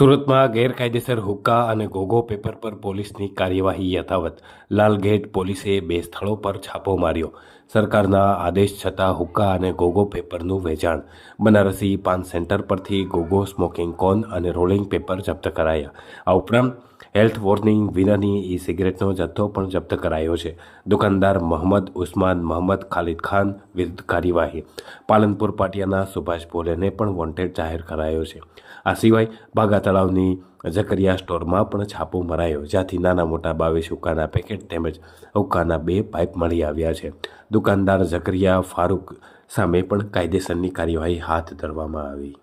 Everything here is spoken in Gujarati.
સુરતમાં ગેરકાયદેસર હુક્કા અને ગોગો પેપર પર પોલીસની કાર્યવાહી યથાવત. લાલગેટ પોલીસે 2 સ્થળો પર છાપો માર્યો. સરકારના આદેશ છતાં હુક્કા અને ગોગો પેપરનું વેચાણ. બનારસી પાન સેન્ટર પરથી ગોગો, સ્મોકિંગ કોન અને રોલિંગ પેપર જપ્ત કરાયા. આ ઉપરાંત હેલ્થ વોર્નિંગ વિનાની ઈ સિગરેટનો જથ્થો પણ જપ્ત કરાયો છે. દુકાનદાર મોહમ્મદ ઉસ્માન મોહમ્મદ ખાલિદ ખાન વિરુદ્ધ કાર્યવાહી. પાલનપુર પાટિયાના સુભાષ ભોલેને પણ વોન્ટેડ જાહેર કરાયો છે. આ સિવાય ભાગા તળાવની ઝકરિયા સ્ટોરમાં પણ છાપો મરાયો, જ્યાંથી નાના મોટા 22 હુક્કાના પેકેટ તેમજ હુક્કાના 2 પાઇપ મળી આવ્યા છે. દુકાનદાર ઝકરિયા ફારૂક સામે પણ કાયદેસરની કાર્યવાહી હાથ ધરવામાં આવી.